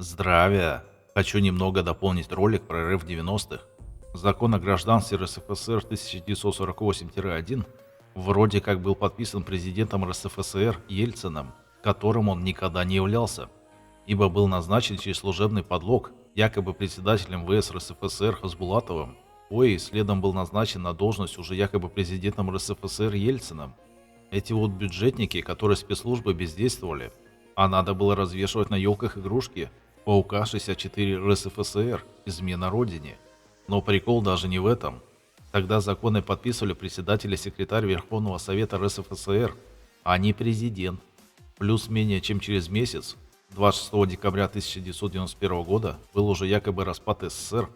Здравия! Хочу немного дополнить ролик про РФ 90-х. Закон о гражданстве РСФСР 1948-1 вроде как был подписан президентом РСФСР Ельциным, которым он никогда не являлся, ибо был назначен через служебный подлог, якобы председателем ВС РСФСР Хасбулатовым, и следом был назначен на должность уже якобы президентом РСФСР Ельциным. Эти вот бюджетники, которые спецслужбы бездействовали, а надо было развешивать на елках игрушки Паука 64 РСФСР, измена родине. Но прикол даже не в этом. Тогда законы подписывали председатель и секретарь Верховного Совета РСФСР, а не президент. Плюс менее чем через месяц, 26 декабря 1991 года, был уже якобы распад СССР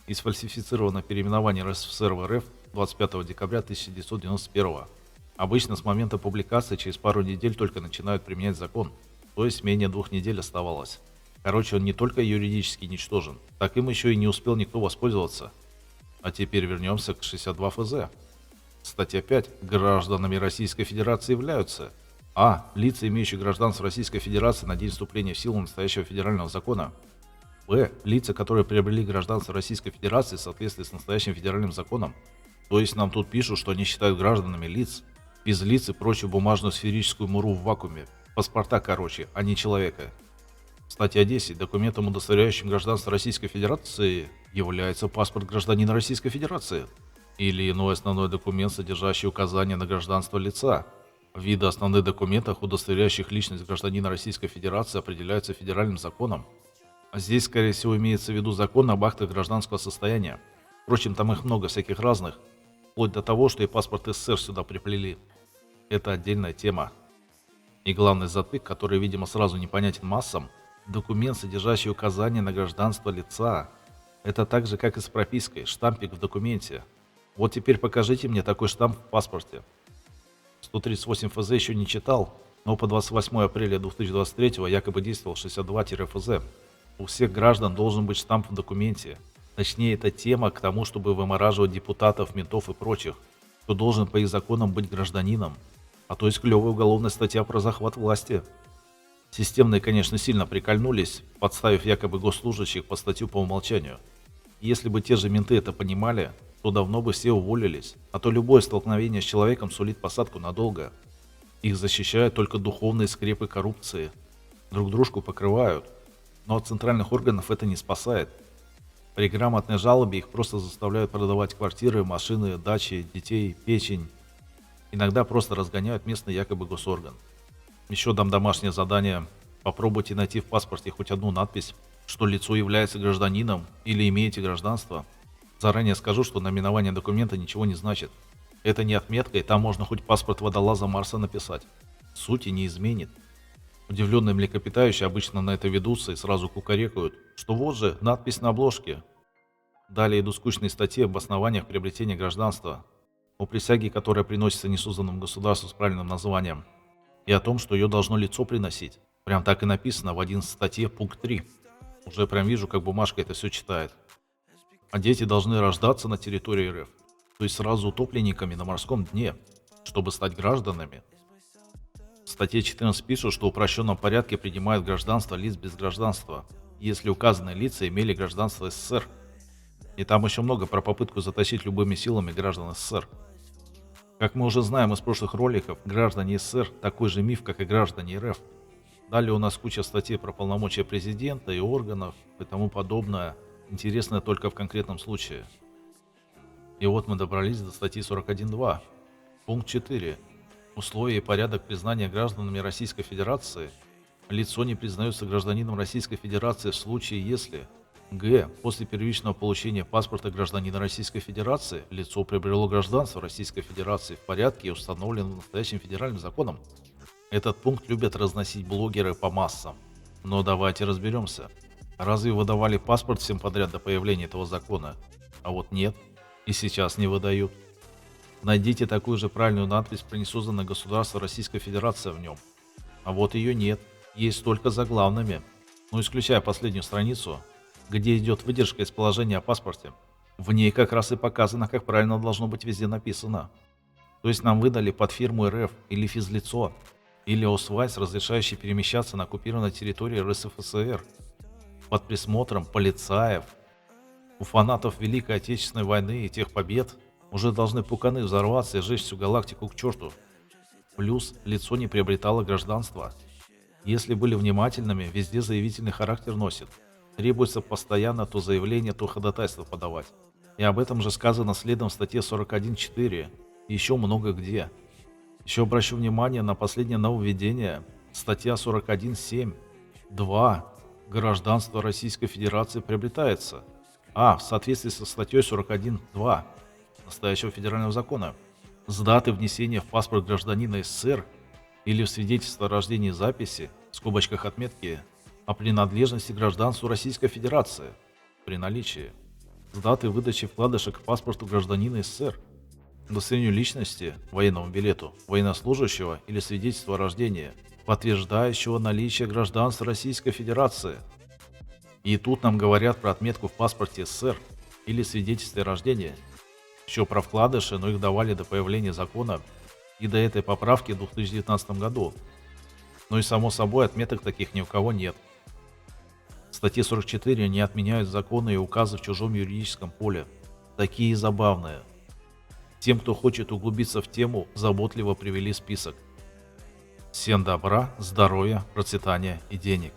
и сфальсифицировано переименование РСФСР в РФ 25 декабря 1991. Обычно с момента публикации через пару недель только начинают применять закон, то есть менее 2 недель оставалось. Короче, он не только юридически ничтожен, так им еще и не успел никто воспользоваться. А теперь вернемся к 62 ФЗ. Статья 5. Гражданами Российской Федерации являются: А. Лица, имеющие гражданство Российской Федерации на день вступления в силу настоящего федерального закона. Б. Лица, которые приобрели гражданство Российской Федерации в соответствии с настоящим федеральным законом. То есть нам тут пишут, что они считают гражданами лиц, физлиц и прочую бумажную сферическую муру в вакууме. Паспорта, короче, а не человека. Статья 10. Документом, удостоверяющим гражданство Российской Федерации, является паспорт гражданина Российской Федерации или иной основной документ, содержащий указания на гражданство лица. Виды основных документов, удостоверяющих личность гражданина Российской Федерации, определяются федеральным законом. Здесь, скорее всего, имеется в виду закон об актах гражданского состояния. Впрочем, там их много всяких разных, вплоть до того, что и паспорт СССР сюда приплели. Это отдельная тема. И главный затык, который, видимо, сразу непонятен массам: документ, содержащий указание на гражданство лица. Это так же, как и с пропиской, штампик в документе. Вот теперь покажите мне такой штамп в паспорте. 138 ФЗ еще не читал, но по 28 апреля 2023 якобы действовал 62-ФЗ. У всех граждан должен быть штамп в документе. Точнее, это тема к тому, чтобы вымораживать депутатов, ментов и прочих, кто должен по их законам быть гражданином. А то есть клевая уголовная статья про захват власти. Системные, конечно, сильно прикольнулись, подставив якобы госслужащих по статью по умолчанию. Если бы те же менты это понимали, то давно бы все уволились, а то любое столкновение с человеком сулит посадку надолго. Их защищают только духовные скрепы коррупции. Друг дружку покрывают, но от центральных органов это не спасает. При грамотной жалобе их просто заставляют продавать квартиры, машины, дачи, детей, печень. Иногда просто разгоняют местный якобы госорган. Еще дам домашнее задание: попробуйте найти в паспорте хоть одну надпись, что лицо является гражданином или имеете гражданство. Заранее скажу, что наименование документа ничего не значит. Это не отметка, и там можно хоть паспорт водолаза Марса написать. Сути не изменит. Удивленные млекопитающие обычно на это ведутся и сразу кукарекают, что вот же надпись на обложке. Далее идут скучные статьи об основаниях приобретения гражданства, о присяге, которая приносится несозданному государству с правильным названием, и о том, что ее должно лицо приносить. Прям так и написано в 11 статье, пункт 3. Уже прям вижу, как бумажка это все читает. А дети должны рождаться на территории РФ, то есть сразу утопленниками на морском дне, чтобы стать гражданами. В статье 14 пишут, что в упрощенном порядке принимают гражданство лиц без гражданства, если указанные лица имели гражданство СССР. И там еще много про попытку затащить любыми силами граждан СССР. Как мы уже знаем из прошлых роликов, граждане СССР такой же миф, как и граждане РФ. Далее у нас куча статей про полномочия президента и органов и тому подобное, интересное только в конкретном случае. И вот мы добрались до статьи 41.2. Пункт 4. Условия и порядок признания гражданами Российской Федерации. Лицо не признается гражданином Российской Федерации в случае, если: Г. После первичного получения паспорта гражданина Российской Федерации лицо приобрело гражданство Российской Федерации в порядке, установленном настоящим федеральным законом. Этот пункт любят разносить блогеры по массам. Но давайте разберемся. Разве выдавали паспорт всем подряд до появления этого закона? А вот нет. И сейчас не выдают. Найдите такую же правильную надпись про несозданное государство Российской Федерации в нем. А вот ее нет. Есть только заглавными. Но исключая последнюю страницу, где идет выдержка из положения о паспорте. В ней как раз и показано, как правильно должно быть везде написано. То есть нам выдали под фирму РФ или физлицо, или ОСВАЙС, разрешающий перемещаться на оккупированной территории РСФСР. под присмотром полицаев. У фанатов Великой Отечественной войны и тех побед уже должны пуканы взорваться и сжечь всю галактику к черту. Плюс лицо не приобретало гражданство. Если были внимательными, везде заявительный характер носит. Требуется постоянно то заявление, то ходатайство подавать. И об этом же сказано следом в статье 41.4 и еще много где. Еще обращу внимание на последнее нововведение. Статья 41.7. 2. Гражданство Российской Федерации приобретается. В соответствии со статьей 41.2 настоящего федерального закона. С даты внесения в паспорт гражданина СССР или в свидетельство о рождении записи, в скобочках отметки, о принадлежности к гражданству Российской Федерации при наличии. С даты выдачи вкладыша к паспорту гражданина СССР, удостоверению личности, военному билету, военнослужащего или свидетельству о рождении, подтверждающего наличие гражданства Российской Федерации. И тут нам говорят про отметку в паспорте СССР или свидетельстве о рождении. Еще про вкладыши, но их давали до появления закона и до этой поправки в 2019 году. Ну и само собой отметок таких ни у кого нет. В статье 44 не отменяют законы и указы в чужом юридическом поле. Такие забавные. Тем, кто хочет углубиться в тему, заботливо привели список. Всем добра, здоровья, процветания и денег.